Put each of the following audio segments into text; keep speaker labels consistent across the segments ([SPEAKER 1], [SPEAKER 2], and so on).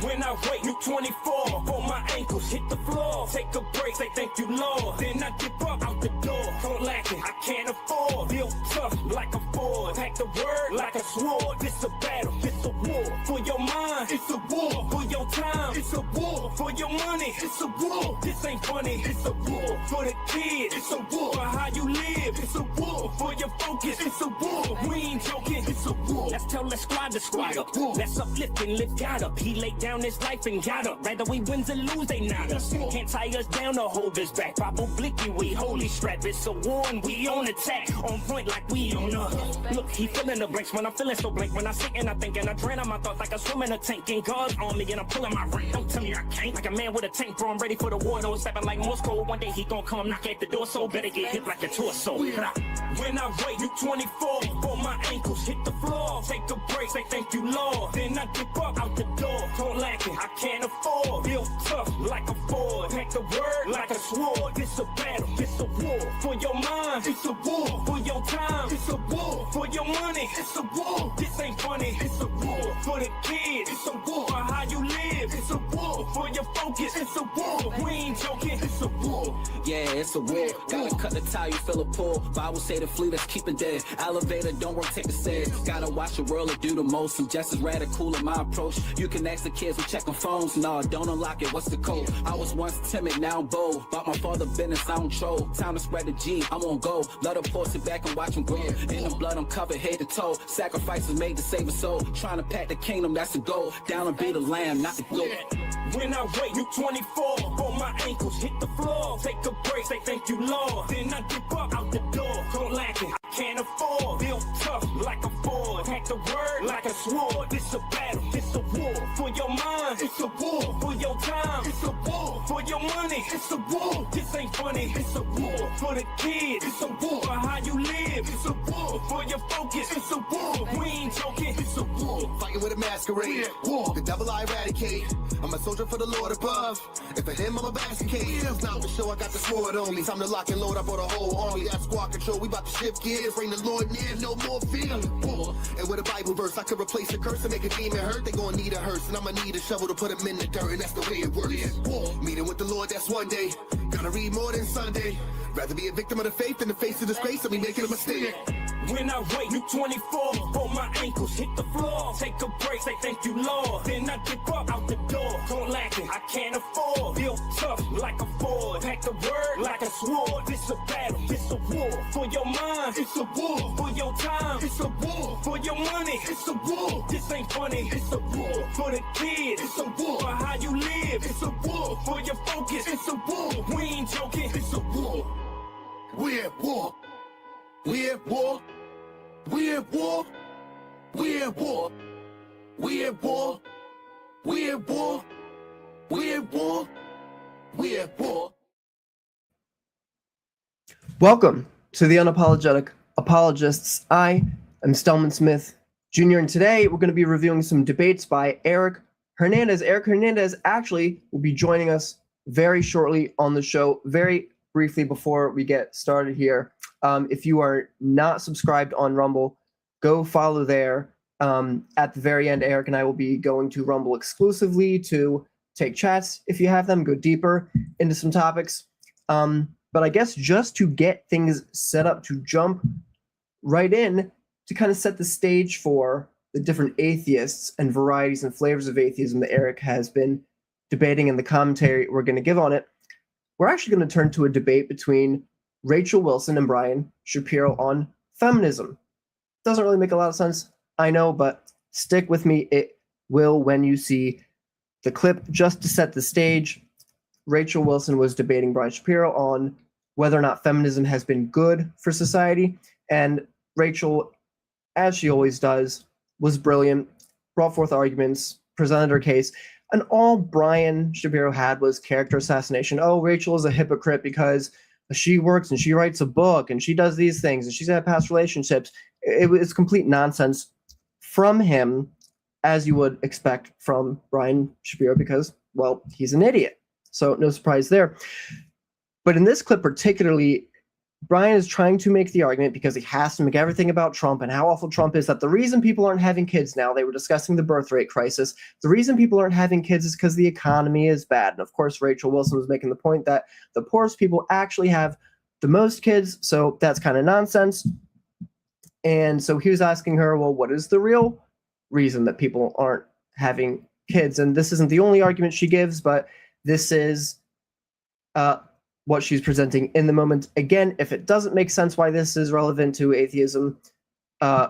[SPEAKER 1] When I wake, you 24, before my ankles hit the floor. Take a break, say thank you, Lord. Then I dip up out the door. Don't lack it, I can't afford. Built tough like a Ford. Pack the word like a sword. This a battle, it's a war. For your mind, it's a war. For your time, it's a war. For your money, it's a war. This ain't funny, it's a war. For the kid, it's a war. For how you live, it's a war. For your focus, it's a war. We ain't joking, it's a war. Let's tell the squad to squad up. Let's uplift and lift God up. He laid down his life and got up. Rather we wins and lose, they not us. Can't tie us down or hold us back. Pop obliquely, we holy strap. It's a war and we on attack. On point like we on up. Look, he filling the blanks when I'm feeling so blank. When I sit and I think and I drain on my thoughts like I swim in a tank. And God's on me and I'm pulling my rank. Don't tell me I can't. Like a man with a tank, bro, I'm ready for the war. Though stepping like Morse code. One day he gon' come knock at the door. So better get hit like a torso. When I wake, you 24, before my ankles hit the floor. Take a break, say thank you, Lord. Then I dip up out the door. Don't lack it, I can't afford. Built tough like a Ford. Pack the word like a sword. This a battle, it's a war. For your mind, it's a war. For your time, it's a war. For your money, it's a war. This ain't funny, it's a war. For the kid, it's a war. For how you live, it's a war. For your focus, it's a war. We ain't joking, it's a war.
[SPEAKER 2] Yeah, it's a war. Gotta cut the tie, you feel a pull. Bible say the flee, let's keep it dead. Elevator, don't work, take a set. Gotta watch the world and do the most. I'm just as radical in my approach. You can ask the kids who checking phones. Nah, don't unlock it, what's the code? I was once timid, now I'm bold. Bought my father business, I don't troll. Time to spread the G, I'm on go. Let her pour it back and watch him grow. In the blood, I'm covered head to toe. Sacrifices made to save a soul. Trying to pack the kingdom, that's the goal. Down and be the lamb, not the goat.
[SPEAKER 1] When I wake, you 24, before my ankles hit the floor. Take a break, say thank you, Lord. Then I dip up out the door. Don't lack it, I can't afford. Built tough like a Ford. Pack the word like a sword. This a battle, it's a war. For your mind, it's a war. For your time, it's a war. For your money, it's a war. This ain't funny, it's a war. For the kid, it's a war. For how you live, it's a war. For your focus, it's a war. We ain't joking, it's a war.
[SPEAKER 3] Fighting with a masquerade, war. The devil I eradicate. I'm a soldier for the Lord above. And for him, I'm a basket case. Now to show I got the sword on me. Time to lock and load, I brought a whole army. Got squad control, we about to shift gears. Bring the Lord near, no more fear. War. And with a Bible verse, I could replace a curse and make a demon hurt. They gon' need a hearse, and I'ma need a shovel to put him in the dirt. And that's the way it works. War. Meeting with the Lord, that's one day. Gotta read more than Sunday. Rather be a victim of the faith than the face of disgrace. I'll be making a mistake.
[SPEAKER 1] When I wake, you 24, before my ankles hit the floor. Take a break, say thank you, Lord. Then I dip up out the door. Don't lack it, I can't afford. Built tough like a Ford. Pack the word like a sword. This a battle, it's a war. For your mind, it's a war. For your time, it's a war. For your money, it's a war. This ain't funny, it's a war. For the kid, it's a war. For how you live, it's a war. For your focus, it's a war. We ain't joking, it's a war.
[SPEAKER 3] We're at war. We're at war. We're at war. We're at war. We're at war. We're at war. We're at war. We're at war.
[SPEAKER 4] Welcome to the Unapologetic Apologists. I am Stelman Smith Jr. and today we're going to be reviewing some debates by Eric Hernandez. Eric Hernandez actually will be joining us very shortly on the show. Very briefly before we get started here, if you are not subscribed on Rumble, go follow there. At the very end, Eric and I will be going to Rumble exclusively to take chats if you have them, go deeper into some topics. But I guess just to get things set up, to jump right in, to kind of set the stage for the different atheists and varieties and flavors of atheism that Eric has been debating and the commentary we're going to give on it, we're actually going to turn to a debate between Rachel Wilson and Brian Shapiro on feminism. Doesn't really make a lot of sense, I know, but stick with me. It will when you see the clip. Just to set the stage, Rachel Wilson was debating Brian Shapiro on whether or not feminism has been good for society. And Rachel, as she always does, was brilliant, brought forth arguments, presented her case. And all Brian Shapiro had was character assassination. Oh, Rachel is a hypocrite because she works and she writes a book and she does these things and she's had past relationships. It was complete nonsense from him, as you would expect from Brian Shapiro, because, well, he's an idiot. So no surprise there. But in this clip particularly, Brian is trying to make the argument, because he has to make everything about Trump and how awful Trump is, that the reason people aren't having kids now, they were discussing the birth rate crisis, the reason people aren't having kids is because the economy is bad. And of course, Rachel Wilson was making the point that the poorest people actually have the most kids, so that's kind of nonsense. And so he was asking her, well, what is the real reason that people aren't having kids? And this isn't the only argument she gives, but this is what she's presenting in the moment. Again, if it doesn't make sense why this is relevant to atheism,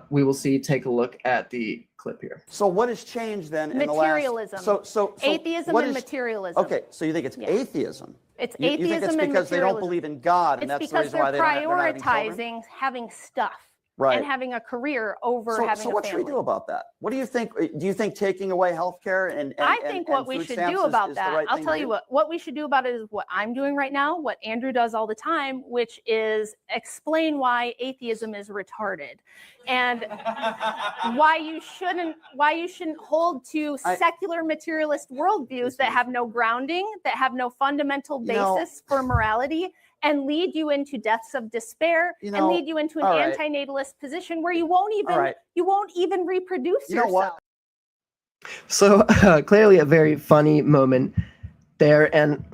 [SPEAKER 4] we will see. Take a look at the clip here.
[SPEAKER 5] So what has changed then in
[SPEAKER 6] materialism.
[SPEAKER 5] the last... So
[SPEAKER 6] atheism and materialism.
[SPEAKER 5] Okay, so you think it's atheism?
[SPEAKER 6] It's
[SPEAKER 5] you
[SPEAKER 6] atheism
[SPEAKER 5] think it's
[SPEAKER 6] and
[SPEAKER 5] because they don't believe in God, and
[SPEAKER 6] it's
[SPEAKER 5] that's the reason why
[SPEAKER 6] because they're
[SPEAKER 5] they're not having children?
[SPEAKER 6] prioritizing having stuff
[SPEAKER 5] Right.
[SPEAKER 6] and having a career over having a family.
[SPEAKER 5] So what should we do about that? What do you think? Do you think taking away health care and
[SPEAKER 6] I think what we should do about that, I'll tell you what we should do about it is what I'm doing right now, what Andrew does all the time, which is explain why atheism is retarded and why you shouldn't hold to secular materialist worldviews that have no grounding, that have no fundamental basis for morality, and lead you into deaths of despair, and lead you into an anti-natalist position where you won't even reproduce yourself.
[SPEAKER 5] What?
[SPEAKER 4] So clearly a very funny moment there, and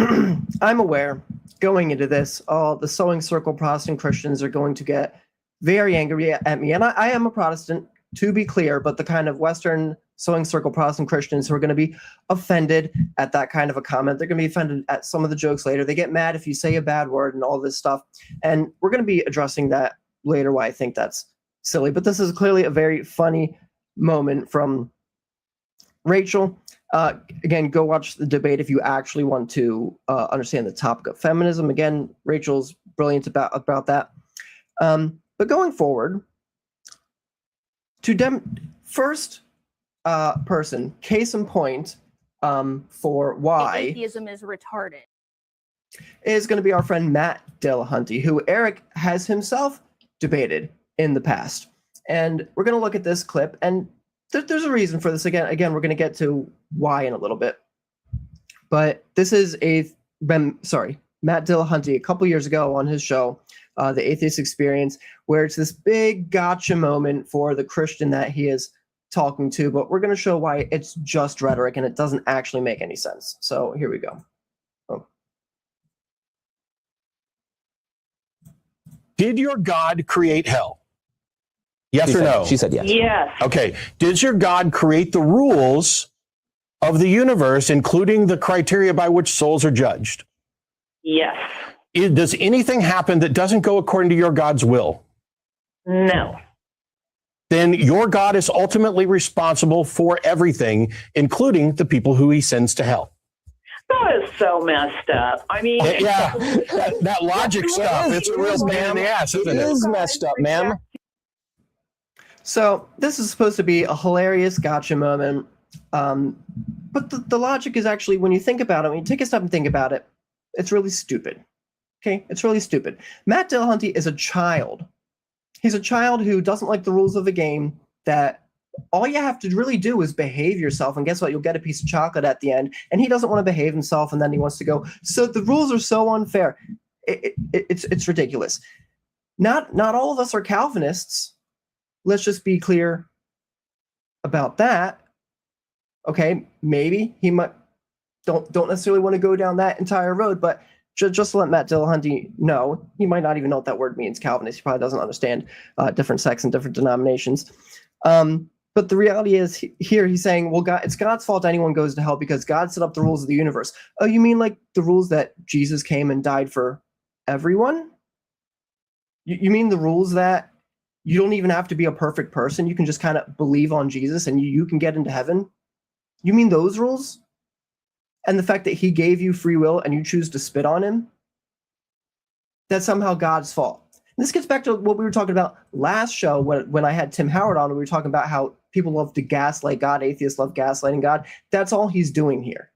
[SPEAKER 4] I'm aware going into this, all the sewing circle Protestant Christians are going to get very angry at me, and I am a Protestant, to be clear, but the kind of Western sewing circle Protestant Christians who are going to be offended at that kind of a comment. They're going to be offended at some of the jokes later. They get mad if you say a bad word and all this stuff. And we're going to be addressing that later, why I think that's silly. But this is clearly a very funny moment from Rachel. Again, go watch the debate if you actually want to understand the topic of feminism. Again, Rachel's brilliant about that. But going forward, first person, case in point, for why
[SPEAKER 6] atheism is retarded,
[SPEAKER 4] is going to be our friend Matt Dillahunty, who Eric has himself debated in the past. And we're going to look at this clip, and there's a reason for this. Again, we're going to get to why in a little bit. But this is Matt Dillahunty a couple years ago on his show, The Atheist Experience, where it's this big gotcha moment for the Christian that he is talking to, but we're going to show why it's just rhetoric and it doesn't actually make any sense. So here we go.
[SPEAKER 7] Did your God create hell? Yes or no?
[SPEAKER 8] She said yes.
[SPEAKER 9] Yes.
[SPEAKER 7] Okay. Did your God create the rules of the universe, including the criteria by which souls are judged?
[SPEAKER 9] Yes.
[SPEAKER 7] Does anything happen that doesn't go according to your God's will?
[SPEAKER 9] No.
[SPEAKER 7] Then your God is ultimately responsible for everything, including the people who he sends to hell.
[SPEAKER 9] That is so messed up. I mean,
[SPEAKER 7] Yeah, that logic stuff, it's a real pain in the ass, isn't it?
[SPEAKER 8] It is messed up, ma'am.
[SPEAKER 4] So this is supposed to be a hilarious gotcha moment. But the logic is actually, when you think about it, when you take a step and think about it, it's really stupid. Okay, it's really stupid. Matt Dillahunty is a child. He's a child who doesn't like the rules of the game, that all you have to really do is behave yourself, and guess what? You'll get a piece of chocolate at the end. And he doesn't want to behave himself, and then he wants to go, so the rules are so unfair. It's ridiculous. Not all of us are Calvinists. Let's just be clear about that. Okay, maybe he might don't necessarily want to go down that entire road, but just to let Matt Dillahunty know, he might not even know what that word means, Calvinist. He probably doesn't understand different sects and different denominations. But the reality is, here he's saying, well, God, it's God's fault anyone goes to hell because God set up the rules of the universe. Oh, you mean like the rules that Jesus came and died for everyone? You mean the rules that you don't even have to be a perfect person? You can just kind of believe on Jesus and you can get into heaven? You mean those rules? And the fact that he gave you free will and you choose to spit on him? That's somehow God's fault. And this gets back to what we were talking about last show when I had Tim Howard on, and we were talking about how people love to gaslight God, atheists love gaslighting God. That's all he's doing here.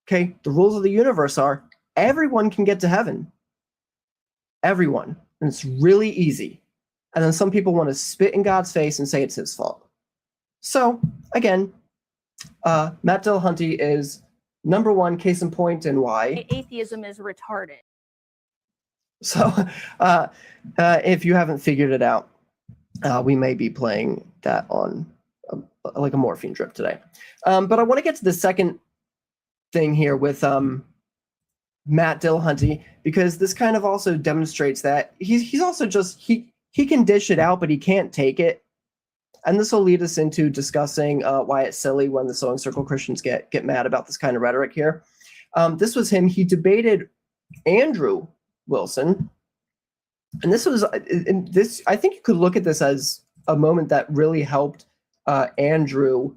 [SPEAKER 4] Okay, the rules of the universe are everyone can get to heaven. Everyone. And it's really easy. And then some people want to spit in God's face and say it's his fault. So, again, Matt Dillahunty is number one case in point and why
[SPEAKER 6] atheism is retarded.
[SPEAKER 4] So if you haven't figured it out, we may be playing that on like a morphine drip today. But I want to get to the second thing here with Matt Dillahunty, because this kind of also demonstrates that he's also just he can dish it out, but he can't take it. And this will lead us into discussing why it's silly when the Sewing Circle Christians get mad about this kind of rhetoric here. This was him. He debated Andrew Wilson. And this was I think you could look at this as a moment that really helped Andrew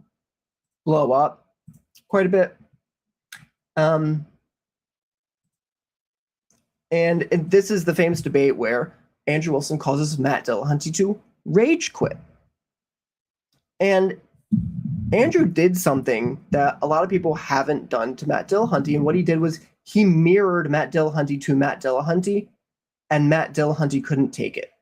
[SPEAKER 4] blow up quite a bit. And this is the famous debate where Andrew Wilson causes Matt Dillahunty to rage quit. And Andrew did something that a lot of people haven't done to Matt Dillahunty. And what he did was he mirrored Matt Dillahunty to Matt Dillahunty, and Matt Dillahunty couldn't take it.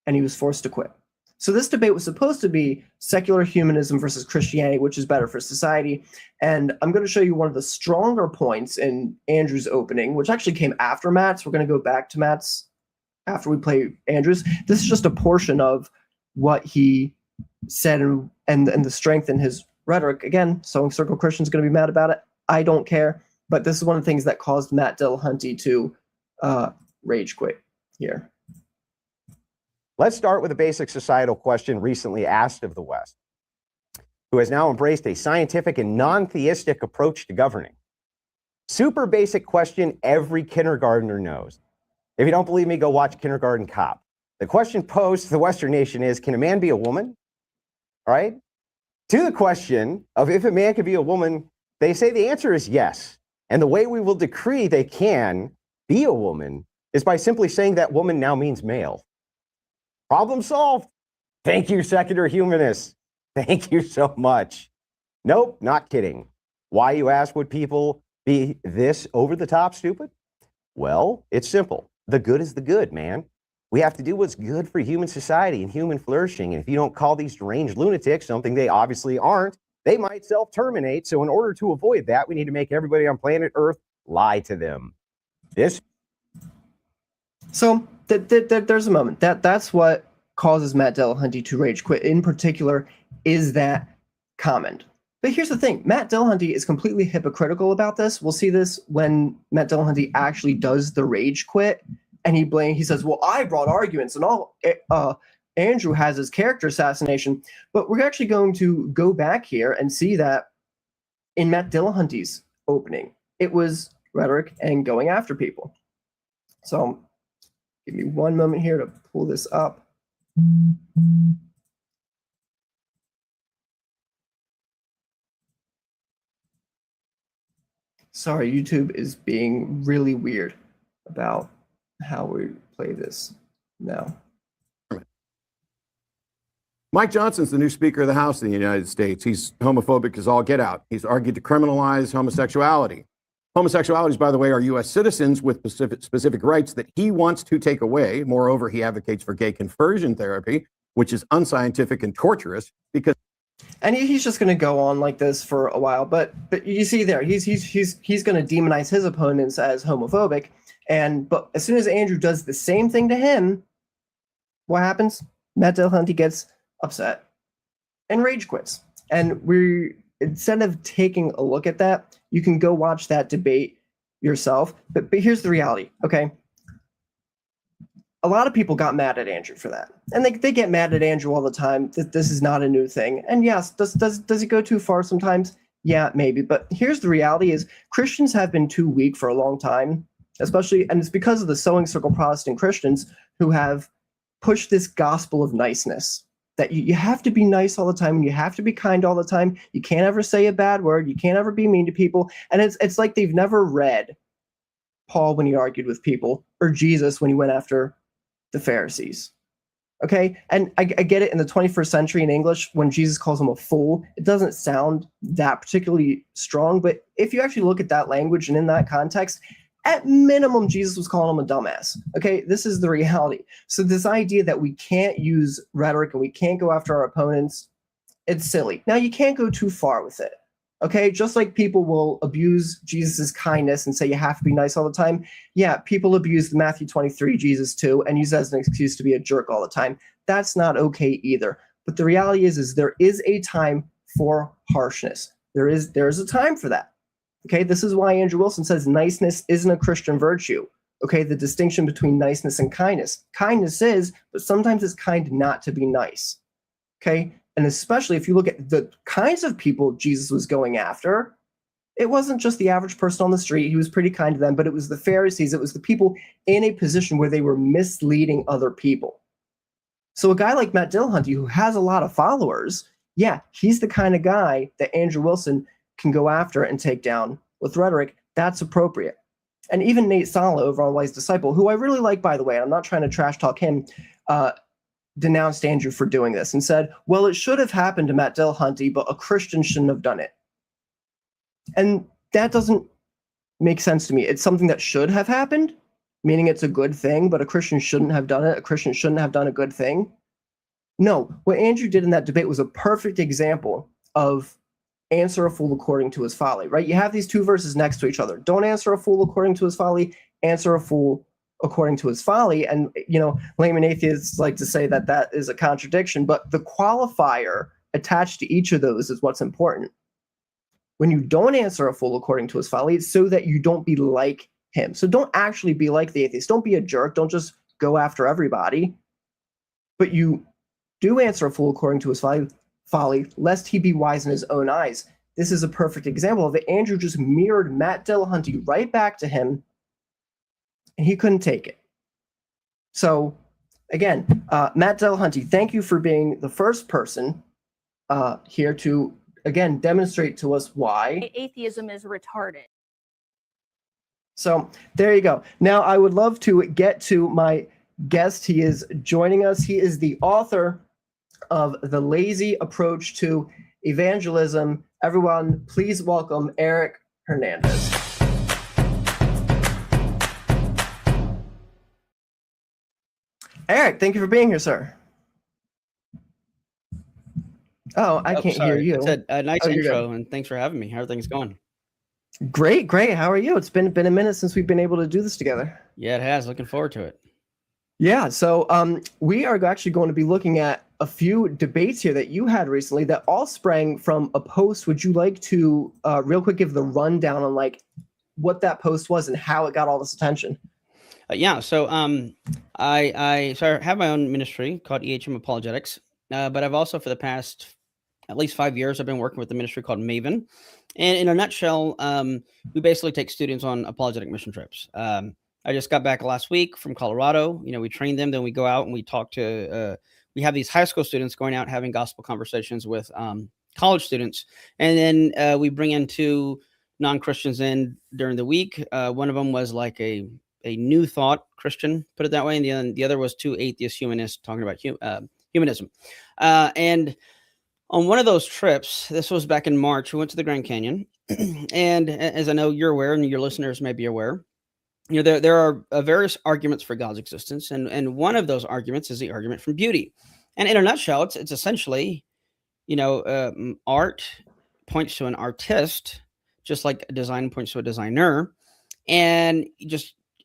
[SPEAKER 4] And he was forced to quit. So this debate was supposed to be secular humanism versus Christianity, which is better for society. And I'm going to show you one of the stronger points in Andrew's opening, which actually came after Matt's. We're going to go back to Matt's after we play Andrew's. This is just a portion of what he said and the strength in his rhetoric. Again, Sewing Circle Christian's going to be mad about it. I don't care. But this is one of the things that caused Matt Dillahunty to rage quit here.
[SPEAKER 8] Let's start with a basic societal question recently asked of the West, who has now embraced a scientific and non-theistic approach to governing. Super basic question every kindergartner knows. If you don't believe me, go watch Kindergarten Cop. The question posed to the Western nation is, can a man be a woman? All right? To the question of if a man can be a woman, they say the answer is yes. And the way we will decree they can be a woman is by simply saying that woman now means male. Problem solved. Thank you, secular humanists. Thank you so much. Nope, not kidding. Why, you ask, would people be this over the top stupid? Well, it's simple. The good is the good, man. We have to do what's good for human society and human flourishing. And if you don't call these deranged lunatics something they obviously aren't, they might self-terminate. So in order to avoid that, we need to make everybody on planet Earth lie to them.
[SPEAKER 4] So there's a moment. That's what causes Matt Dillahunty to rage quit. In particular, is that comment. But here's the thing. Matt Dillahunty is completely hypocritical about this. We'll see this when Matt Dillahunty actually does the rage quit. And he says, well, I brought arguments and all Andrew has his character assassination. But we're actually going to go back here and see that in Matt Dillahunty's opening, it was rhetoric and going after people. So give me one moment here to pull this up. Sorry, YouTube is being really weird about how we play this now.
[SPEAKER 10] Mike Johnson's the new Speaker of the House in the United States. He's homophobic as all get out. He's argued to criminalize homosexuality. Homosexualities, by the way, are U.S. citizens with specific rights that he wants to take away. Moreover, he advocates for gay conversion therapy, which is unscientific and torturous because.
[SPEAKER 4] And he's just going to go on like this for a while. But you see there, he's going to demonize his opponents as homophobic. But as soon as Andrew does the same thing to him, what happens? Matt Dillahunty gets upset and rage quits. And instead of taking a look at that, you can go watch that debate yourself. But here's the reality, okay? A lot of people got mad at Andrew for that. And they get mad at Andrew all the time. This is not a new thing. And yes, does it go too far sometimes? Yeah, maybe. But here's the reality is Christians have been too weak for a long time, especially, and it's because of the Sewing Circle Protestant Christians who have pushed this gospel of niceness. That you have to be nice all the time, and you have to be kind all the time. You can't ever say a bad word. You can't ever be mean to people. And it's like they've never read Paul when he argued with people, or Jesus when he went after the Pharisees. Okay? And I get it in the 21st century in English, when Jesus calls them a fool, it doesn't sound that particularly strong. But if you actually look at that language and in that context, at minimum, Jesus was calling him a dumbass. Okay, this is the reality. So this idea that we can't use rhetoric and we can't go after our opponents, it's silly. Now, you can't go too far with it. Okay, just like people will abuse Jesus's kindness and say you have to be nice all the time. Yeah, people abuse the Matthew 23 Jesus too and use that as an excuse to be a jerk all the time. That's not okay either. But the reality is there is a time for harshness. There is a time for that. Okay, this is why Andrew Wilson says niceness isn't a Christian virtue. Okay, the distinction between niceness and kindness. Kindness is, but sometimes it's kind not to be nice. Okay, and especially if you look at the kinds of people Jesus was going after, it wasn't just the average person on the street. He was pretty kind to them, but it was the Pharisees. It was the people in a position where they were misleading other people. So a guy like Matt Dillahunty, who has a lot of followers, yeah, he's the kind of guy that Andrew Wilson can go after and take down with rhetoric. That's appropriate. And even Nate Sala over on Wise Disciple, who I really like, by the way, and I'm not trying to trash talk him, denounced Andrew for doing this and said, well, it should have happened to Matt Dillahunty, but a Christian shouldn't have done it. And that doesn't make sense to me. It's something that should have happened, meaning it's a good thing, but a Christian shouldn't have done it. A Christian shouldn't have done a good thing. No, what Andrew did in that debate was a perfect example of answer a fool according to his folly, right? You have these two verses next to each other. Don't answer a fool according to his folly, answer a fool according to his folly. And, layman atheists like to say that that is a contradiction, but the qualifier attached to each of those is what's important. When you don't answer a fool according to his folly, it's so that you don't be like him. So don't actually be like the atheist. Don't be a jerk. Don't just go after everybody. But you do answer a fool according to his folly, lest he be wise in his own eyes. This is a perfect example of it. Andrew just mirrored Matt Dillahunty right back to him, and he couldn't take it. So, again, Matt Dillahunty, thank you for being the first person here to, again, demonstrate to us why
[SPEAKER 6] atheism is retarded.
[SPEAKER 4] So there you go. Now I would love to get to my guest. He is joining us. He is the author of The Lazy Approach to Evangelism. Everyone, please welcome Eric Hernandez. Eric, thank you for being here, sir. Oh, I can't hear you.
[SPEAKER 11] I said a nice intro, and thanks for having me. How are things going?
[SPEAKER 4] Great. How are you? It's been a minute since we've been able to do this together.
[SPEAKER 11] Yeah, it has. Looking forward to it.
[SPEAKER 4] Yeah, so we are actually going to be looking at a few debates here that you had recently that all sprang from a post. Would you like to real quick give the rundown on like what that post was and how it got all this attention?
[SPEAKER 11] Yeah, so I have my own ministry called EHM Apologetics, but I've also for the past at least 5 years I've been working with the ministry called Maven, and in a nutshell, we basically take students on apologetic mission trips. I just got back last week from Colorado. We train them, then we go out and we talk to. We have these high school students going out having gospel conversations with college students, and then we bring in 2 non-Christians in during the week. One of them was like a new thought Christian, put it that way, and the other was 2 atheist humanists talking about humanism. And on one of those trips, this was back in March, we went to the Grand Canyon, and as I know you're aware, and your listeners may be aware, there are various arguments for God's existence, and one of those arguments is the argument from beauty. And in a nutshell, it's essentially, art points to an artist, just like design points to a designer. And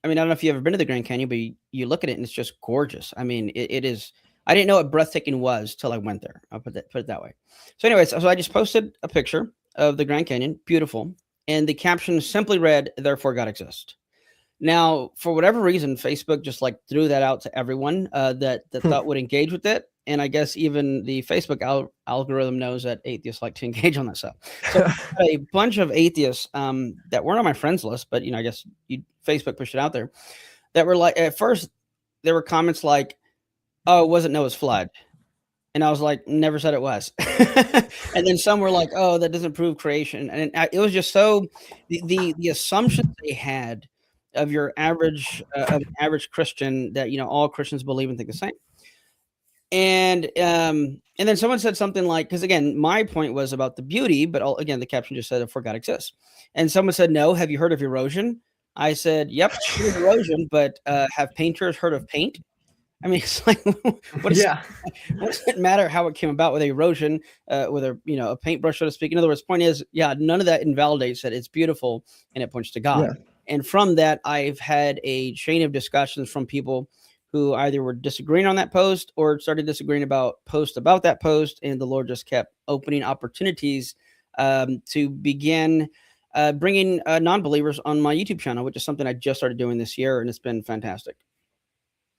[SPEAKER 11] I don't know if you've ever been to the Grand Canyon, but you look at it and it's just gorgeous. I mean, it is. I didn't know what breathtaking was till I went there. I'll put it that way. So anyways, so I just posted a picture of the Grand Canyon, beautiful, and the caption simply read, "Therefore God exists." Now, for whatever reason, Facebook just like threw that out to everyone that thought would engage with it. And I guess even the Facebook algorithm knows that atheists like to engage on that stuff. So a bunch of atheists that weren't on my friends list, but I guess Facebook pushed it out there, that were like, at first there were comments like, "Oh, it wasn't Noah's flood." And I was like, "Never said it was." And then some were like, "Oh, that doesn't prove creation." And it was just so the assumptions they had of your average Christian that all Christians believe and think the same. And then someone said something like, because again, my point was about the beauty, but again, the caption just said, "Therefore God exists." And someone said, "No, have you heard of erosion?" I said, "Yep, heard of erosion, but have painters heard of paint?" I mean, it's like, what does it matter how it came about with erosion, with a paintbrush, so to speak? In other words, point is, none of that invalidates it. It's beautiful and it points to God.
[SPEAKER 4] Yeah.
[SPEAKER 11] And from that, I've had a chain of discussions from people who either were disagreeing on that post or started disagreeing about that post. And the Lord just kept opening opportunities to begin bringing non-believers on my YouTube channel, which is something I just started doing this year. And it's been fantastic.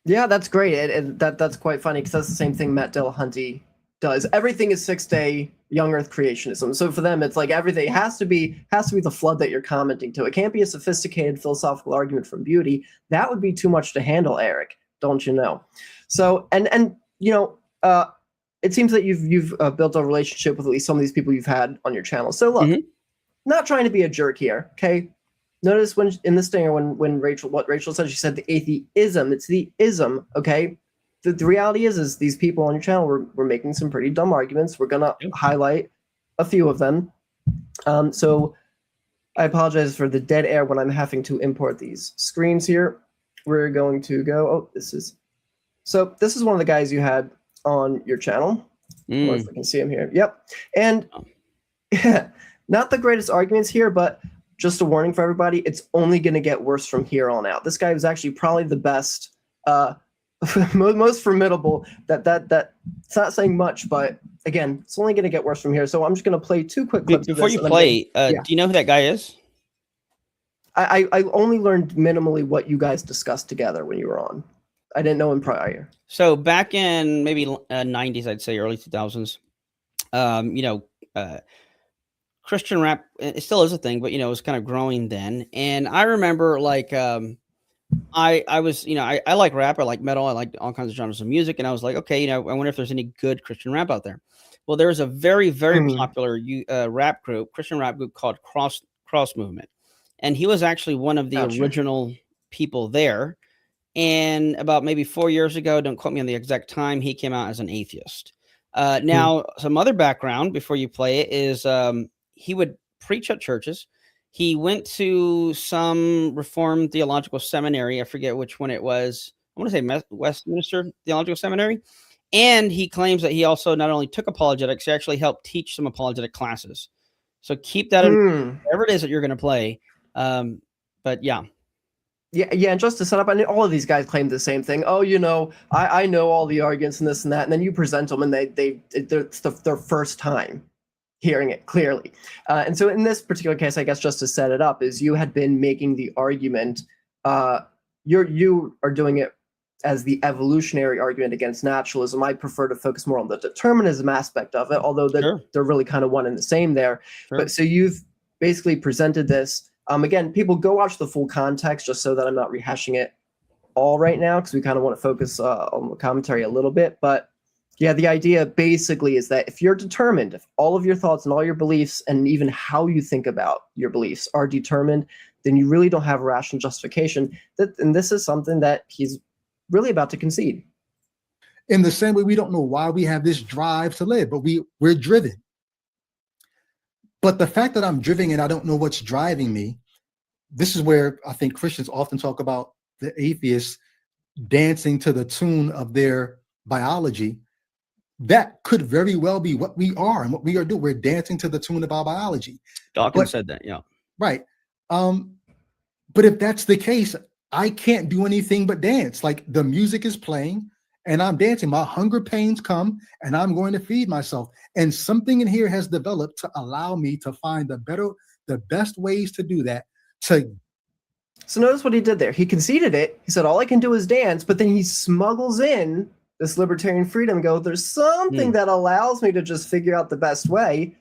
[SPEAKER 4] Yeah, that's great. And that's quite funny because that's the same thing Matt Dillahunty does. Everything is 6-day young earth creationism. So for them, it's like everything has to be the flood that you're commenting to. It can't be a sophisticated philosophical argument from beauty. That would be too much to handle, Eric. Don't you know? So and it seems that you've built a relationship with at least some of these people you've had on your channel. So look, not trying to be a jerk here, okay? Notice when in the stinger when Rachel said, she said the atheism. It's the ism, okay? The reality is these people on your channel were making some pretty dumb arguments. We're gonna highlight a few of them. So I apologize for the dead air when I'm having to import these screens here. We're going to go. This is one of the guys you had on your channel. Or if I can see him here. Yep. And not the greatest arguments here, but just a warning for everybody, it's only going to get worse from here on out. This guy was actually probably the best, most formidable. That it's not saying much, but again, it's only going to get worse from here. So I'm just going to play 2 quick clips.
[SPEAKER 11] Before you play, do you know who that guy is?
[SPEAKER 4] I only learned minimally what you guys discussed together when you were on. I didn't know him prior.
[SPEAKER 11] So back in maybe 90s, I'd say early 2000s, Christian rap, it still is a thing, but it was kind of growing then. And I remember I was, I like rap, I like metal, I like all kinds of genres of music. And I was like, okay, I wonder if there's any good Christian rap out there. Well, there was a very, very popular rap group, Christian rap group called Cross Movement. And he was actually one of the original people there. And about maybe 4 years ago, don't quote me on the exact time, he came out as an atheist. Now, some other background before you play it is he would preach at churches. He went to some Reformed Theological Seminary. I forget which one it was. I want to say Westminster Theological Seminary. And he claims that he also not only took apologetics, he actually helped teach some apologetic classes. So keep that in whatever it is that you're going to play. But yeah.
[SPEAKER 4] Yeah, and just to set up, I mean, all of these guys claim the same thing. Oh, I know all the arguments and this and that, and then you present them, and it's their first time hearing it clearly. And so in this particular case, I guess just to set it up, is you had been making the argument. You are doing it as the evolutionary argument against naturalism. I prefer to focus more on the determinism aspect of it, although they're really kind of one and the same there. Sure. But so you've basically presented this. Again, people go watch the full context just so that I'm not rehashing it all right now, because we kind of want to focus on the commentary a little bit. But yeah, the idea basically is that if you're determined, if all of your thoughts and all your beliefs and even how you think about your beliefs are determined, then you really don't have a rational justification. And this is something that he's really about to concede.
[SPEAKER 12] In the same way, we don't know why we have this drive to live, but we're driven. But the fact that I'm driven and I don't know what's driving me, this is where I think Christians often talk about the atheists dancing to the tune of their biology. That could very well be what we are and what we are doing. We're dancing to the tune of our biology.
[SPEAKER 11] Dawkins said that, yeah.
[SPEAKER 12] Right. But if that's the case, I can't do anything but dance. Like the music is playing and I'm dancing. My hunger pains come and I'm going to feed myself. And something in here has developed to allow me to find the best ways to do that.
[SPEAKER 4] So notice what he did there. He conceded it. He said, all I can do is dance, but then he smuggles in this libertarian freedom. There's something that allows me to just figure out the best way.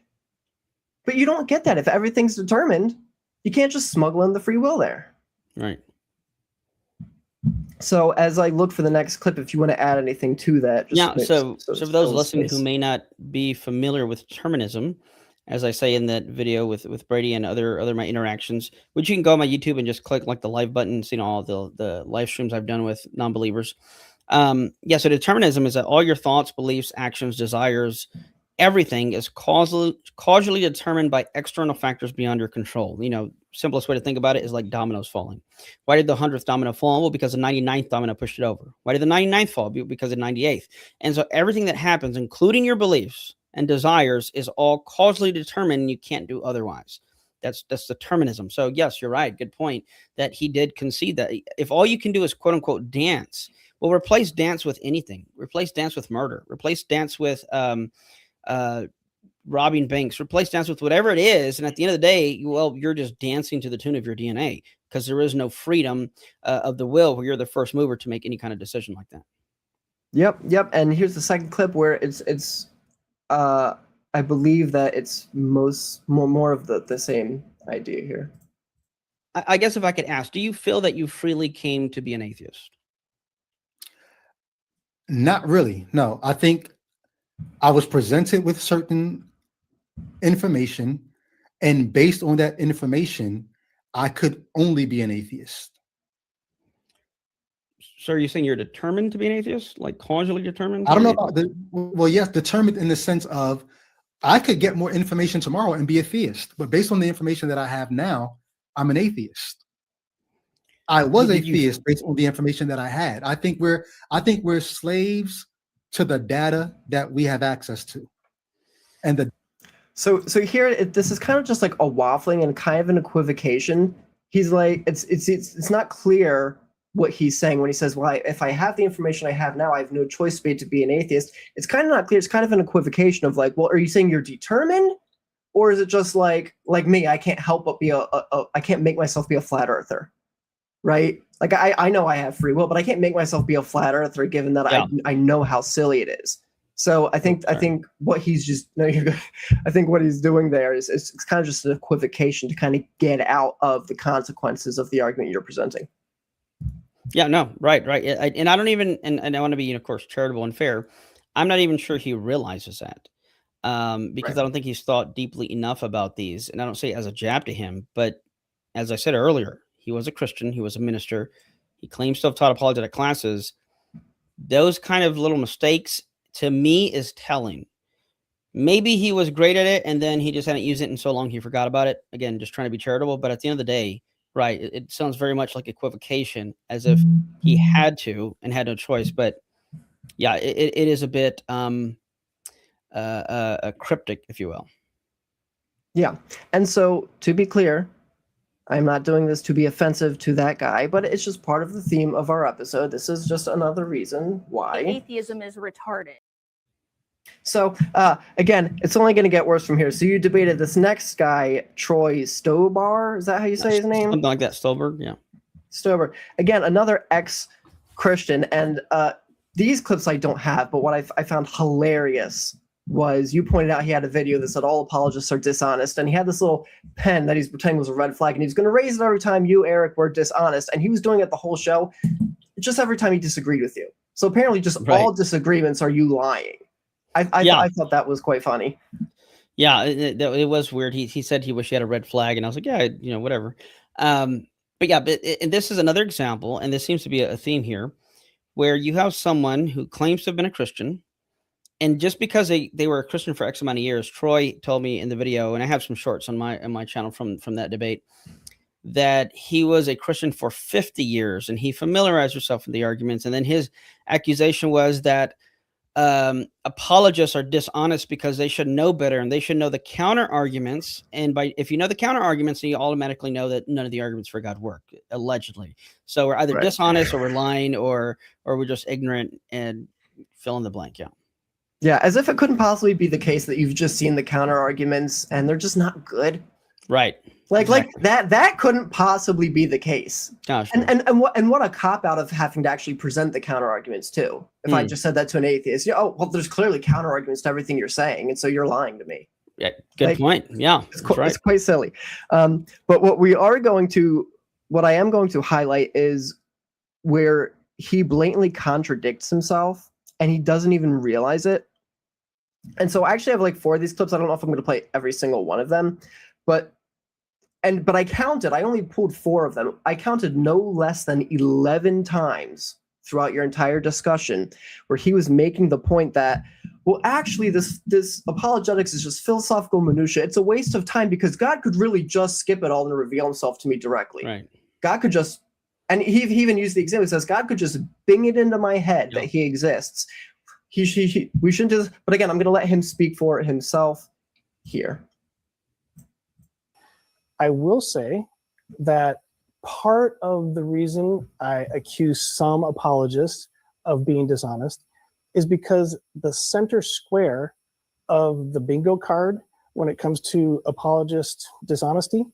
[SPEAKER 4] But you don't get that. If everything's determined, you can't just smuggle in the free will there.
[SPEAKER 11] Right.
[SPEAKER 4] So as I look for the next clip, if you want to add anything to that.
[SPEAKER 11] So for those listening who may not be familiar with determinism, as I say in that video with Brady and other my interactions, which you can go on my YouTube and just click like the live button, see all the live streams I've done with non-believers. So determinism is that all your thoughts, beliefs, actions, desires, everything is causally determined by external factors beyond your control. Simplest way to think about it is like dominoes falling. Why did the 100th domino fall? Well, because the 99th domino pushed it over. Why did the 99th fall? Because of the 98th. And so everything that happens, including your beliefs and desires, is all causally determined. You can't do otherwise. That's determinism. So yes, you're right. Good point that he did concede that if all you can do is quote unquote dance, well, replace dance with anything. Replace dance with murder. Replace dance with robbing banks. Replace dance with whatever it is. And at the end of the day, well, you're just dancing to the tune of your DNA, because there is no freedom of the will where you're the first mover to make any kind of decision like that.
[SPEAKER 4] Yep. And here's the second clip where it's I believe that it's more of the same idea here.
[SPEAKER 11] I guess if I could ask, do you feel that you freely came to be an atheist?
[SPEAKER 12] Not really. No, I think I was presented with certain information, and based on that information, I could only be an atheist.
[SPEAKER 11] So are you saying you're determined to be an atheist? Like causally determined?
[SPEAKER 12] I don't know about well, yes, determined in the sense of I could get more information tomorrow and be a theist, but based on the information that I have now, I'm an atheist. I was a theist based on the information that I had. I think we're slaves to the data that we have access to. And
[SPEAKER 4] so here this is kind of just like a waffling and kind of an equivocation. He's like, it's not clear what he's saying when he says, well, if I have the information I have now, I have no choice but to be an atheist. It's kind of not clear. It's kind of an equivocation of like, well, are you saying you're determined, or is it just like me, I can't help but be I can't make myself be a flat earther, right? Like I know I have free will, but I can't make myself be a flat earther given that I know how silly it is. So I think what he's just I think what he's doing there is it's kind of just an equivocation to kind of get out of the consequences of the argument you're presenting.
[SPEAKER 11] Yeah, no, right. And I don't even, and I want to be, of course, charitable and fair. I'm not even sure he realizes that because I don't think he's thought deeply enough about these. And I don't say it as a jab to him, but as I said earlier, he was a Christian. He was a minister. He claims to have taught apologetic classes. Those kind of little mistakes, to me, is telling. Maybe he was great at it, and then he just hadn't used it in so long he forgot about it. Again, just trying to be charitable. But at the end of the day, right, it sounds very much like equivocation, as if he had to and had no choice. But yeah, it is a bit cryptic, if you will.
[SPEAKER 4] Yeah. And so to be clear, I'm not doing this to be offensive to that guy, but it's just part of the theme of our episode. This is just another reason why
[SPEAKER 6] atheism is retarded.
[SPEAKER 4] So again, it's only going to get worse from here. So you debated this next guy, Troy Stobar. Is that how you say his name?
[SPEAKER 11] Something like that. Stolberg. Yeah.
[SPEAKER 4] Stober. Again, another ex-Christian. And these clips I don't have, but what I found hilarious was you pointed out he had a video that said all apologists are dishonest. And he had this little pen that he's pretending was a red flag. And he was going to raise it every time you, Eric, were dishonest. And he was doing it the whole show, just every time he disagreed with you. So apparently just all disagreements are you lying. I thought that was quite funny.
[SPEAKER 11] Yeah, it was weird. He said he wished he had a red flag, and I was like, yeah, whatever. And this is another example, and this seems to be a theme here, where you have someone who claims to have been a Christian, and just because they were a Christian for X amount of years, Troy told me in the video, and I have some shorts on my channel from that debate, that he was a Christian for 50 years, and he familiarized himself with the arguments, and then his accusation was that apologists are dishonest because they should know better and they should know the counter arguments. And if you know the counter arguments, then you automatically know that none of the arguments for God work, allegedly. So we're either dishonest or we're lying or we're just ignorant and fill in the blank. Yeah.
[SPEAKER 4] Yeah. As if it couldn't possibly be the case that you've just seen the counter arguments and they're just not good.
[SPEAKER 11] Right.
[SPEAKER 4] Like that couldn't possibly be the case.
[SPEAKER 11] Gosh,
[SPEAKER 4] and what a cop out of having to actually present the counter arguments too. If I just said that to an atheist, there's clearly counter arguments to everything you're saying, and so you're lying to me.
[SPEAKER 11] Yeah, good point. Yeah,
[SPEAKER 4] it's quite silly. But what I am going to highlight is where he blatantly contradicts himself, and he doesn't even realize it. And so I actually have like 4 of these clips. I don't know if I'm going to play every single one of them, but I counted, I only pulled 4 of them. I counted no less than 11 times throughout your entire discussion, where he was making the point that, well, actually, this apologetics is just philosophical minutia. It's a waste of time because God could really just skip it all and reveal himself to me directly.
[SPEAKER 11] Right.
[SPEAKER 4] God could just, and he even used the example. He says, God could just bing it into my head that he exists. We shouldn't do this. But again, I'm going to let him speak for himself here.
[SPEAKER 13] I will say that part of the reason I accuse some apologists of being dishonest is because the center square of the bingo card when it comes to apologist dishonesty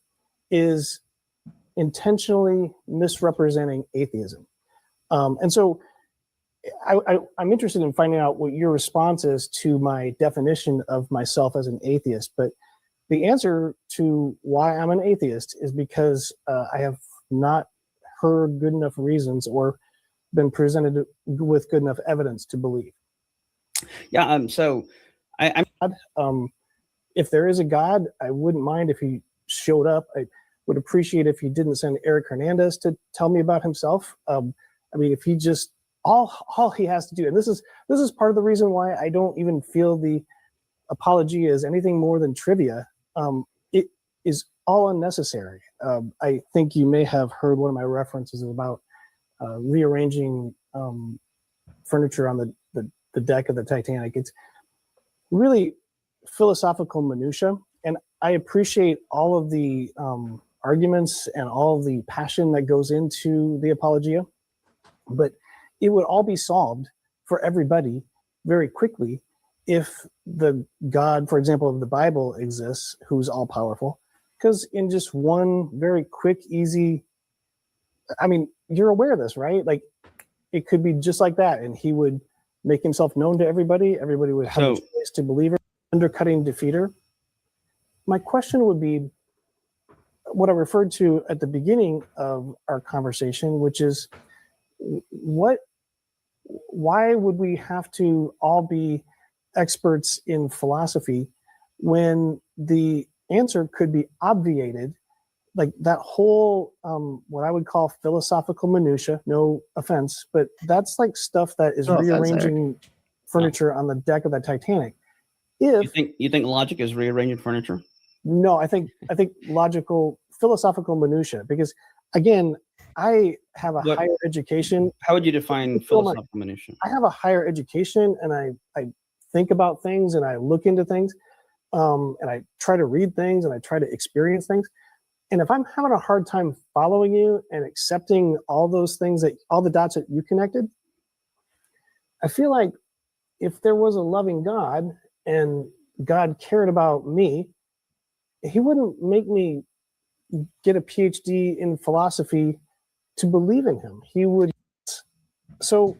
[SPEAKER 13] is intentionally misrepresenting atheism. And so I'm interested in finding out what your response is to my definition of myself as an atheist. But the answer to why I'm an atheist is because I have not heard good enough reasons or been presented with good enough evidence to believe.
[SPEAKER 11] Yeah. So
[SPEAKER 13] if there is a God, I wouldn't mind if he showed up. I would appreciate if he didn't send Eric Hernandez to tell me about himself. I mean, if he just all he has to do, and this is part of the reason why I don't even feel the apology is anything more than trivia. It is all unnecessary. I think you may have heard one of my references about rearranging furniture on the deck of the Titanic. It's really philosophical minutia, and I appreciate all of the arguments and all of the passion that goes into the apologia, but it would all be solved for everybody very quickly if the God, for example, of the Bible exists, who's all powerful, because in just one very quick, easy, I mean, you're aware of this, right? Like it could be just like that. And he would make himself known to everybody. Everybody would have a choice to believe her, undercutting defeater. My question would be what I referred to at the beginning of our conversation, which is why would we have to all be experts in philosophy when the answer could be obviated? Like that whole what I would call philosophical minutia, no offense, but that's like stuff that is rearranging furniture on the deck of the Titanic.
[SPEAKER 11] You think logic is rearranging furniture?
[SPEAKER 13] No, I think philosophical minutia, because again, I have a higher education.
[SPEAKER 11] How would you define philosophical minutia?
[SPEAKER 13] I have a higher education, and I think about things, and I look into things, and I try to read things, and I try to experience things. And if I'm having a hard time following you and accepting all those things, all the dots that you connected, I feel like if there was a loving God and God cared about me, he wouldn't make me get a PhD in philosophy to believe in him. He would. So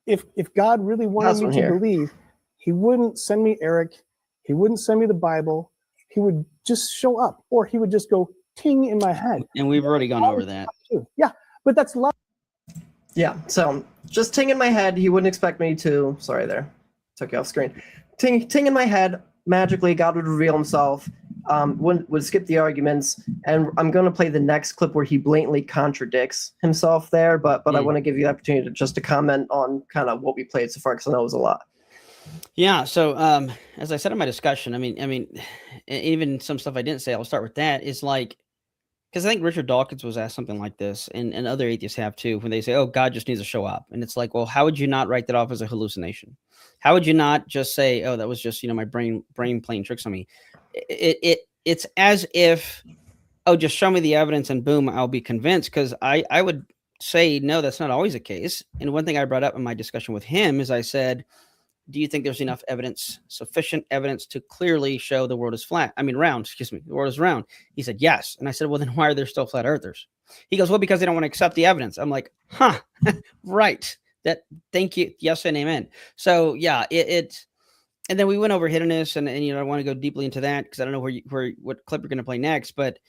[SPEAKER 13] if God really wanted me to believe, he wouldn't send me Eric. He wouldn't send me the Bible. He would just show up, or he would just go ting in my head.
[SPEAKER 11] And we've already gone over that.
[SPEAKER 13] Yeah, but that's love.
[SPEAKER 4] Yeah, so just ting in my head. He wouldn't expect me to. Sorry, there, took you off screen. Ting in my head. Magically, God would reveal himself. Would skip the arguments, and I'm going to play the next clip where he blatantly contradicts himself there. But I want to give you the opportunity to comment on kind of what we played so far, because I know it was a lot.
[SPEAKER 11] Yeah. So as I said in my discussion, I mean, even some stuff I didn't say, I'll start with that. Is like, because I think Richard Dawkins was asked something like this, and other atheists have too, when they say, "Oh, God just needs to show up," and it's like, well, how would you not write that off as a hallucination? How would you not just say, "Oh, that was just my brain playing tricks on me"? It's as if, oh, just show me the evidence and boom, I'll be convinced. Because I would say, no, that's not always the case. And one thing I brought up in my discussion with him is I said, do you think there's enough evidence, sufficient evidence to clearly show the world is round, the world is round? He said, yes. And I said, well, then why are there still flat earthers? He goes, well, because they don't want to accept the evidence. I'm like, right. Thank you. Yes and amen. So yeah, and then we went over hiddenness, and I want to go deeply into that because I don't know what clip you're going to play next, but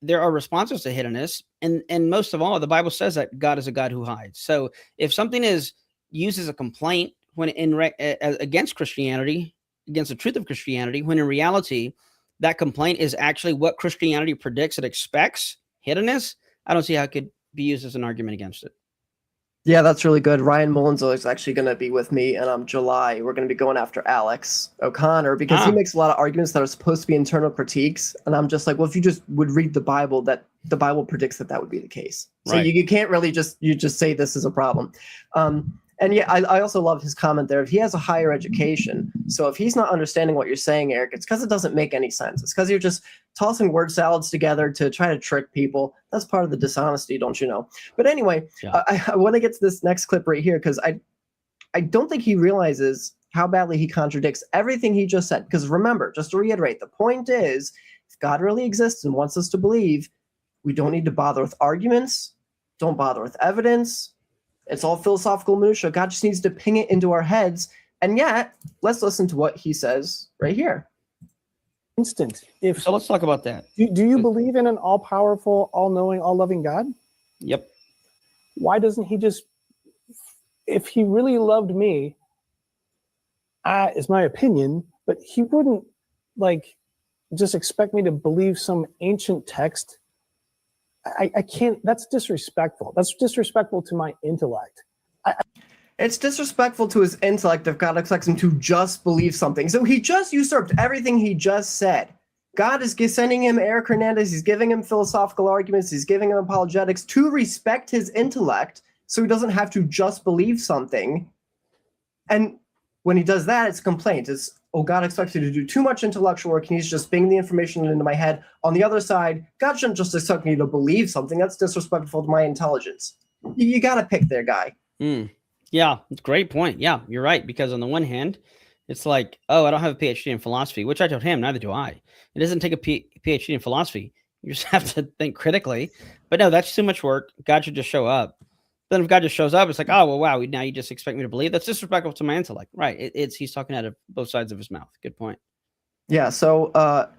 [SPEAKER 11] there are responses to hiddenness, and most of all, the Bible says that God is a God who hides. So if something is used as a complaint when against Christianity, against the truth of Christianity, when in reality that complaint is actually what Christianity predicts it expects, hiddenness, I don't see how it could be used as an argument against it.
[SPEAKER 4] Yeah, that's really good. Ryan Mullins is actually going to be with me, and July. We're going to be going after Alex O'Connor because he makes a lot of arguments that are supposed to be internal critiques, and I'm just like, well, if you just would read the Bible, that the Bible predicts that would be the case. So
[SPEAKER 11] Right.
[SPEAKER 4] you can't really just say this is a problem. And yeah, I also love his comment there. If he has a higher education, so if he's not understanding what you're saying, Eric, it's because it doesn't make any sense. It's because you're just tossing word salads together to try to trick people. That's part of the dishonesty, don't you know? But anyway,
[SPEAKER 11] Yeah.
[SPEAKER 4] I want to get to this next clip right here because I don't think he realizes how badly he contradicts everything he just said. Because remember, just to reiterate, the point is, if God really exists and wants us to believe, we don't need to bother with arguments, don't bother with evidence. It's all philosophical minutia. God just needs to ping it into our heads. And yet, let's listen to what he says right here.
[SPEAKER 13] Instant.
[SPEAKER 11] So let's talk about that.
[SPEAKER 13] Do you believe in an all-powerful, all-knowing, all-loving God?
[SPEAKER 11] Yep.
[SPEAKER 13] Why doesn't he just, if he really loved me, is my opinion, but he wouldn't like just expect me to believe some ancient text. I can't, that's disrespectful. That's disrespectful to my intellect.
[SPEAKER 4] It's disrespectful to his intellect if God expects him to just believe something. So he just usurped everything he just said. God is sending him Eric Hernandez. He's giving him philosophical arguments. He's giving him apologetics to respect his intellect so he doesn't have to just believe something. And when he does that, it's a complaint. It's, oh, God expects you to do too much intellectual work and he's just bringing the information into my head. On the other side, God shouldn't just expect me to believe something. That's disrespectful to my intelligence. You got to pick their guy.
[SPEAKER 11] Yeah, it's a great point. Yeah, you're right. Because on the one hand, it's like, oh, I don't have a PhD in philosophy, which I told him, neither do I. It doesn't take a PhD in philosophy. You just have to think critically. But no, that's too much work. God should just show up. Then if God just shows up, it's like, oh, well, wow, now you just expect me to believe? That's disrespectful to my intellect. Right. He's talking out of both sides of his mouth. Good point.
[SPEAKER 4] Yeah, so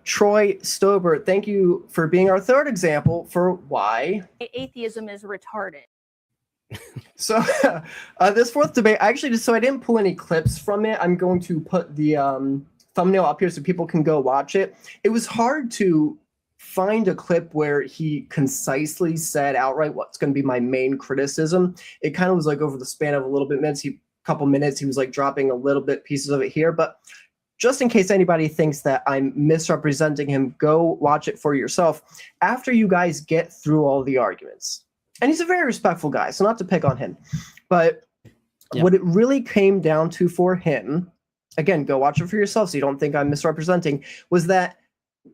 [SPEAKER 4] Troy Stober, thank you for being our third example for why
[SPEAKER 6] atheism is retarded.
[SPEAKER 4] So this fourth debate, actually, so I didn't pull any clips from it. I'm going to put the thumbnail up here so people can go watch it. It was hard to find a clip where he concisely said outright what's going to be my main criticism. It kind of was like over the span of a little bit minutes, couple minutes, he was like dropping a little bit pieces of it here. But just in case anybody thinks that I'm misrepresenting him, go watch it for yourself after you guys get through all the arguments. And he's a very respectful guy, so not to pick on him. But what it really came down to for him, again, go watch it for yourself so you don't think I'm misrepresenting, was that,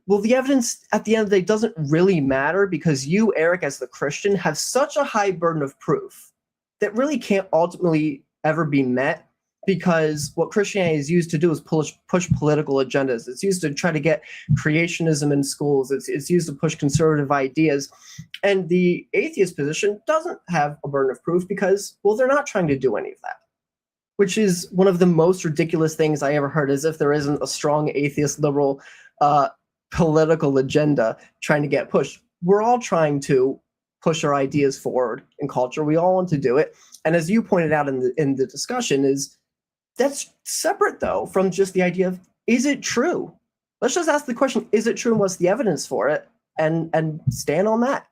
[SPEAKER 4] well, the evidence at the end of the day doesn't really matter because you, Eric, as the Christian, have such a high burden of proof that really can't ultimately ever be met because what Christianity is used to do is push political agendas. It's used to try to get creationism in schools. It's used to push conservative ideas. And the atheist position doesn't have a burden of proof because, well, they're not trying to do any of that, which is one of the most ridiculous things I ever heard, as if there isn't a strong atheist liberal political agenda trying to get pushed. We're all trying to push our ideas forward in culture. We all want to do it. And as you pointed out in the discussion, is that's separate, though, from just the idea of, is it true? Let's just ask the question, is it true, and what's the evidence for it, and stand on that.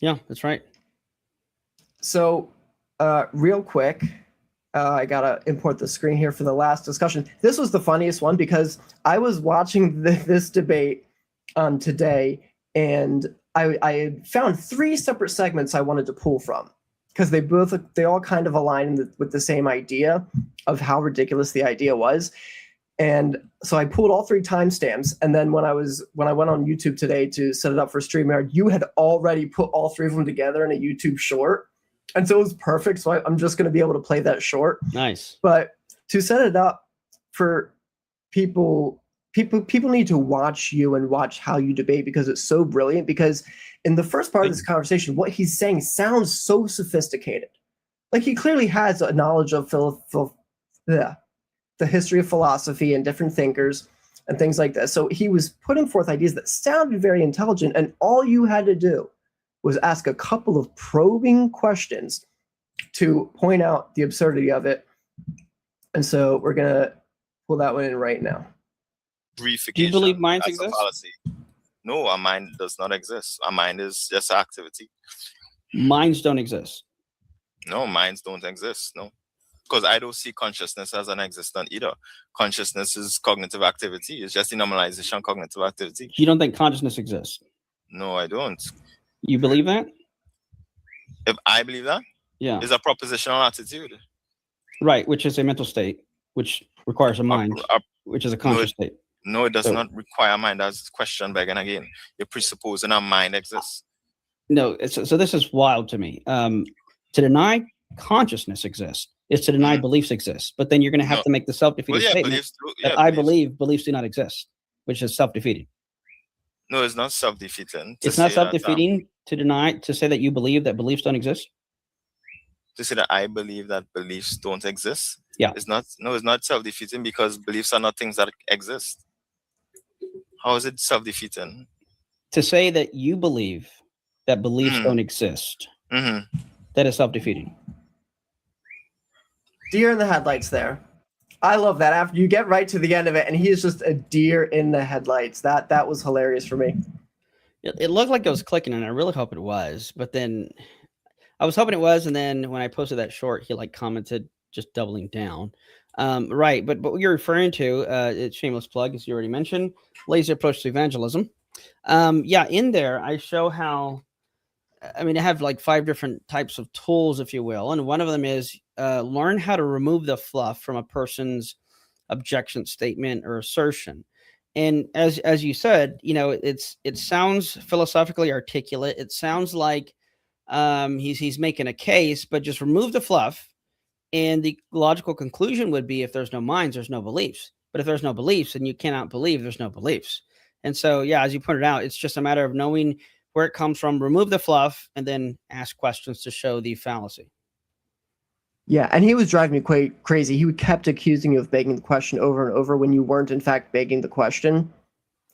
[SPEAKER 11] Yeah, that's right.
[SPEAKER 4] So real quick, I got to import the screen here for the last discussion. This was the funniest one because I was watching this debate today, and I found 3 separate segments I wanted to pull from because they all kind of align with the same idea of how ridiculous the idea was. And so I pulled all 3 timestamps, and then when I went on YouTube today to set it up for StreamYard, you had already put all 3 of them together in a YouTube short, and so it was perfect. So I'm just going to be able to play that short.
[SPEAKER 11] Nice.
[SPEAKER 4] But to set it up for people need to watch you and watch how you debate because it's so brilliant. Because in the first part of this conversation, what he's saying sounds so sophisticated. Like he clearly has a knowledge of the history of philosophy and different thinkers and things like that. So he was putting forth ideas that sounded very intelligent, and all you had to do was ask a couple of probing questions to point out the absurdity of it. And so we're going to pull that one in right now.
[SPEAKER 11] Do you believe minds exist?
[SPEAKER 14] No, our mind does not exist. Our mind is just activity.
[SPEAKER 11] Minds don't exist.
[SPEAKER 14] No, minds don't exist. No. Because I don't see consciousness as an existent either. Consciousness is cognitive activity. It's just the normalization of cognitive activity.
[SPEAKER 11] You don't think consciousness exists?
[SPEAKER 14] No, I don't.
[SPEAKER 11] You believe that?
[SPEAKER 14] If I believe that?
[SPEAKER 11] Yeah.
[SPEAKER 14] It's a propositional attitude.
[SPEAKER 11] Right, which is a mental state, which requires a mind, which is a conscious state.
[SPEAKER 14] No, it does not require a mind. That's question begging again. You're presupposing a mind exists.
[SPEAKER 11] No, so this is wild to me. To deny consciousness exists is to deny beliefs exist. But then you're going to have to make the self-defeating statement that I believe beliefs do not exist, which is self-defeating.
[SPEAKER 14] No, it's not self-defeating.
[SPEAKER 11] It's not self-defeating to say that you believe that beliefs don't exist?
[SPEAKER 14] To say that I believe that beliefs don't exist?
[SPEAKER 11] Yeah.
[SPEAKER 14] It's not self-defeating because beliefs are not things that exist. How is it self-defeating?
[SPEAKER 11] To say that you believe that beliefs don't exist, that is self-defeating.
[SPEAKER 4] Deer in the headlights there. I love that. After you get right to the end of it, and he is just a deer in the headlights. That was hilarious for me.
[SPEAKER 11] It looked like it was clicking, and I really hope it was. But then I was hoping it was, and then when I posted that short, he like commented, just doubling down. Right, but what you're referring to, it's shameless plug, as you already mentioned, lazy approach to evangelism. Yeah, in there I show how. I mean, I have like 5 different types of tools, if you will, and one of them is learn how to remove the fluff from a person's objection statement or assertion. And as you said, you know, it sounds philosophically articulate. It sounds like he's making a case, but just remove the fluff. And the logical conclusion would be if there's no minds, there's no beliefs. But if there's no beliefs, then you cannot believe there's no beliefs. And so, yeah, as you pointed out, it's just a matter of knowing where it comes from, remove the fluff, and then ask questions to show the fallacy.
[SPEAKER 4] Yeah, and he was driving me quite crazy. He kept accusing you of begging the question over and over when you weren't, in fact, begging the question.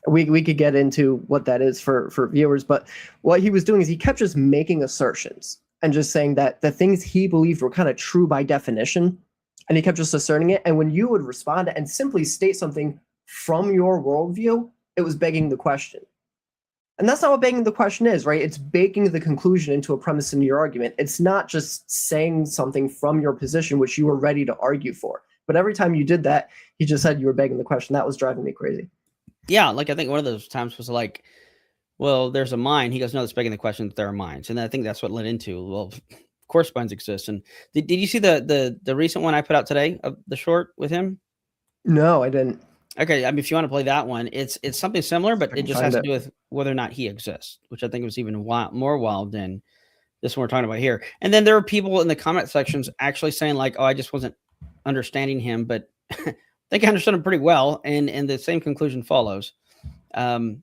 [SPEAKER 4] We could get into what that is for viewers, but what he was doing is he kept just making assertions and just saying that the things he believed were kind of true by definition, and he kept just asserting it. And when you would respond and simply state something from your worldview, it was begging the question. And that's not what begging the question is, right? It's baking the conclusion into a premise in your argument. It's not just saying something from your position, which you were ready to argue for. But every time you did that, he just said you were begging the question. That was driving me crazy.
[SPEAKER 11] Yeah, like I think one of those times was like, well, there's a mind. He goes, no, it's begging the question that there are minds. And I think that's what led into, well, of course minds exist. And did you see the recent one I put out today of the short with him?
[SPEAKER 4] No, I didn't.
[SPEAKER 11] Okay, I mean, if you want to play that one, it's something similar, but it just has to do with whether or not he exists, which I think was even more wild than this one we're talking about here. And then there were people in the comment sections actually saying like, oh, I just wasn't understanding him, but I think I understood him pretty well. And the same conclusion follows. You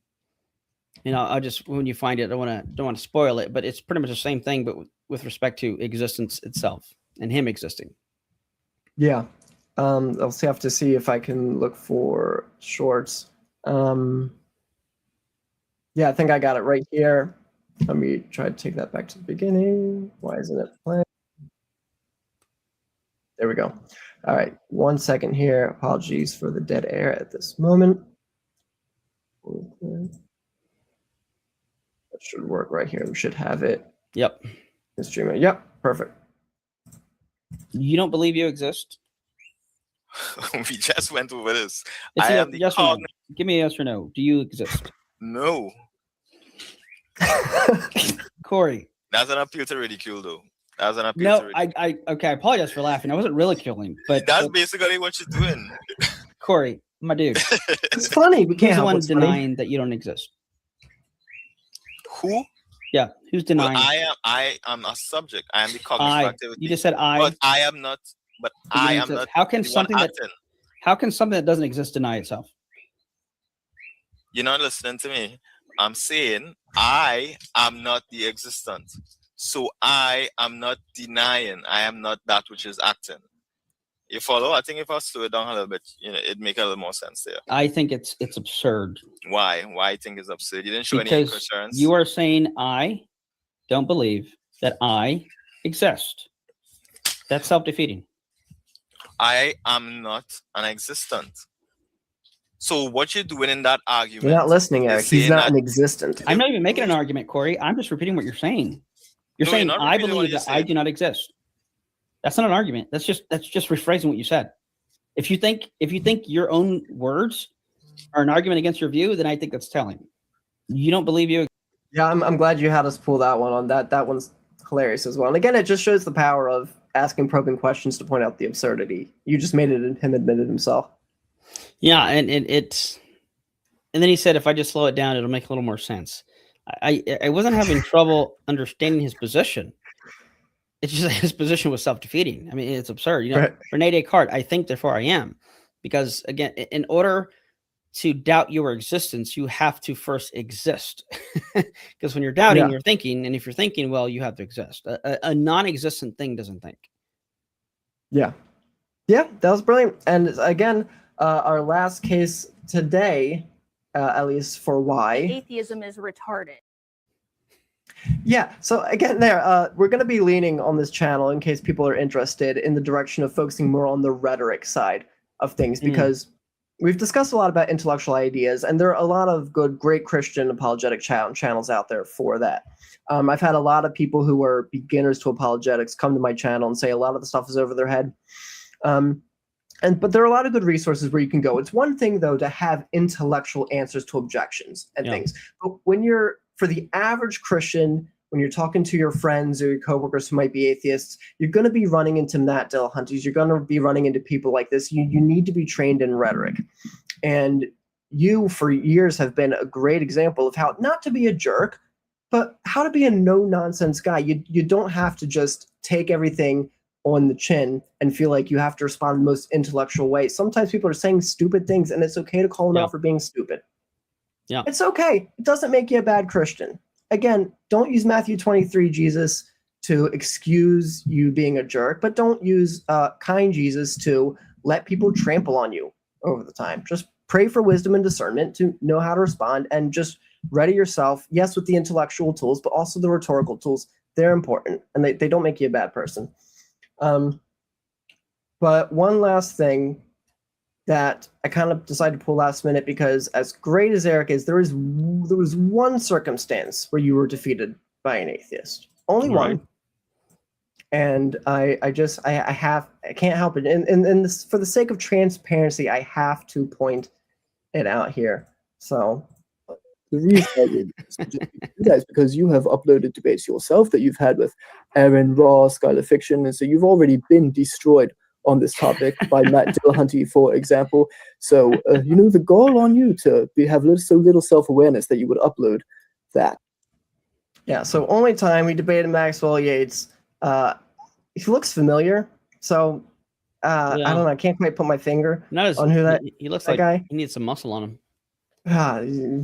[SPEAKER 11] know, I'll just, when you find it, I don't want to spoil it, but it's pretty much the same thing, but with respect to existence itself and him existing.
[SPEAKER 4] Yeah. I'll have to see if I can look for shorts. Yeah, I think I got it right here. Let me try to take that back to the beginning. Why isn't it playing? There we go. All right, 1 second here. Apologies for the dead air at this moment. That should work right here. We should have it.
[SPEAKER 11] Yep.
[SPEAKER 4] Streamer. Yep, perfect.
[SPEAKER 11] You don't believe you exist?
[SPEAKER 14] We just went over this.
[SPEAKER 11] I am yes or no. Give me a yes or no. Do you exist?
[SPEAKER 14] No.
[SPEAKER 11] Corey.
[SPEAKER 14] That's an appeal to ridicule, though. That's an appeal to ridicule.
[SPEAKER 11] Okay, I apologize for laughing. I wasn't ridiculing, but
[SPEAKER 14] that's basically what you're doing.
[SPEAKER 11] Corey, my dude.
[SPEAKER 4] It's funny. We can't
[SPEAKER 11] Who's the one
[SPEAKER 4] denying
[SPEAKER 11] funny. That you don't exist?
[SPEAKER 14] Who?
[SPEAKER 11] Yeah, who's denying?
[SPEAKER 14] Well, I am a subject. I am the cognitive activity.
[SPEAKER 11] You just said I.
[SPEAKER 14] But I am not. But I am not.
[SPEAKER 11] How can something that doesn't exist deny itself?
[SPEAKER 14] You're not listening to me. I'm saying I am not the existent. So I am not denying. I am not that which is acting. You follow? I think if I slow it down a little bit, you know, it'd make a little more sense there.
[SPEAKER 11] I think it's absurd.
[SPEAKER 14] Why? Why I think it's absurd? You didn't show any concerns.
[SPEAKER 11] You are saying I don't believe that I exist. That's self-defeating.
[SPEAKER 14] I am not an existent. So what you're doing in that argument?
[SPEAKER 4] You're not listening, Eric. He's not an existent.
[SPEAKER 11] I'm not even making an argument, Corey. I'm just repeating what you're saying. You're
[SPEAKER 14] No,
[SPEAKER 11] saying
[SPEAKER 14] you're not
[SPEAKER 11] I
[SPEAKER 14] repeating what
[SPEAKER 11] believe
[SPEAKER 14] you
[SPEAKER 11] that I
[SPEAKER 14] said.
[SPEAKER 11] do not exist. That's not an argument. That's just rephrasing what you said. If you think your own words are an argument against your view, then I think that's telling. You don't believe you.
[SPEAKER 4] Yeah, I'm glad you had us pull that one on. That one's hilarious as well. And again, it just shows the power of asking probing questions to point out the absurdity. You just made it him admit it himself.
[SPEAKER 11] Yeah, and then he said, if I just slow it down, it'll make a little more sense. I wasn't having trouble understanding his position. It's just that his position was self-defeating. I mean, it's absurd. You know,
[SPEAKER 4] Right.
[SPEAKER 11] Rene Descartes, I think, therefore I am. Because again, in order to doubt your existence, you have to first exist. Because when you're doubting, you're thinking, and if you're thinking, well, you have to exist. A non-existent thing doesn't think.
[SPEAKER 4] Yeah, that was brilliant. And again, our last case today, at least for why
[SPEAKER 6] atheism is retarded.
[SPEAKER 4] Yeah, so again, we're going to be leaning on this channel in case people are interested in the direction of focusing more on the rhetoric side of things, because we've discussed a lot about intellectual ideas, and there are a lot of great Christian apologetic channels out there for that. I've had a lot of people who are beginners to apologetics come to my channel and say a lot of the stuff is over their head. But there are a lot of good resources where you can go. It's one thing, though, to have intellectual answers to objections and things. But when for the average Christian, when you're talking to your friends or your coworkers who might be atheists, you're going to be running into Matt Dillahunties. You're going to be running into people like this. You need to be trained in rhetoric. And you, for years, have been a great example of how not to be a jerk, but how to be a no-nonsense guy. You don't have to just take everything on the chin and feel like you have to respond in the most intellectual way. Sometimes people are saying stupid things, and it's okay to call them out for being stupid.
[SPEAKER 11] Yeah,
[SPEAKER 4] it's okay. It doesn't make you a bad Christian. Again, don't use Matthew 23 Jesus to excuse you being a jerk, but don't use kind Jesus to let people trample on you over the time. Just pray for wisdom and discernment to know how to respond, and just ready yourself, yes, with the intellectual tools, but also the rhetorical tools. They're important, and they don't make you a bad person. But one last thing that I kind of decided to pull last minute, because as great as Eric is, there was one circumstance where you were defeated by an atheist. Only one. And I can't help it. And this, for the sake of transparency, I have to point it out here. So
[SPEAKER 15] the reason I did that is because you have uploaded debates yourself that you've had with Aaron Ross, Skylar Fiction, and so you've already been destroyed on this topic by Matt Dillahunty, for example. So, the goal on you to have so little self-awareness that you would upload that.
[SPEAKER 4] Yeah, so only time we debated Maxwell Yates. He looks familiar. So, I don't know. I can't quite put my finger on who that
[SPEAKER 11] he looks
[SPEAKER 4] that
[SPEAKER 11] like
[SPEAKER 4] guy.
[SPEAKER 11] He needs some muscle on him.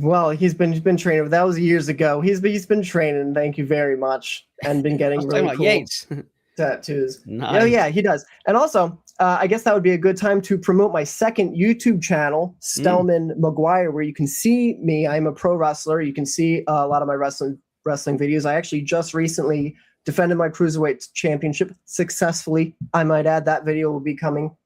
[SPEAKER 4] Well, he's been training. That was years ago. He's been training. Thank you very much, and been getting really cool
[SPEAKER 11] Yates.
[SPEAKER 4] tattoos.
[SPEAKER 11] Nice.
[SPEAKER 4] Oh yeah, he does. And also, I guess that would be a good time to promote my second YouTube channel, Stellman McGuire, where you can see me. I'm a pro wrestler. You can see a lot of my wrestling videos. I actually just recently defended my cruiserweight championship successfully. I might add, that video will be coming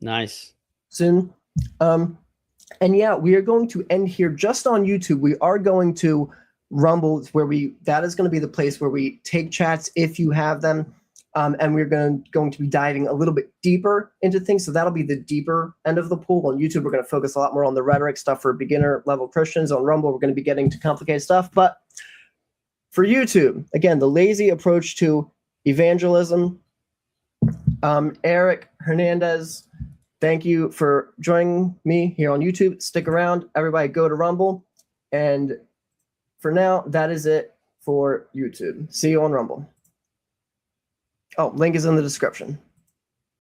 [SPEAKER 11] nice
[SPEAKER 4] soon. And yeah, we are going to end here just on YouTube. We are going to Rumble, where that is going to be the place where we take chats if you have them. And we're going to be diving a little bit deeper into things. So that'll be the deeper end of the pool. On YouTube, we're going to focus a lot more on the rhetoric stuff for beginner level Christians. On Rumble, we're going to be getting to complicated stuff. But for YouTube, again, the lazy approach to evangelism. Eric Hernandez, thank you for joining me here on YouTube. Stick around. Everybody go to Rumble. And for now, that is it for YouTube. See you on Rumble. Oh, link is in the description.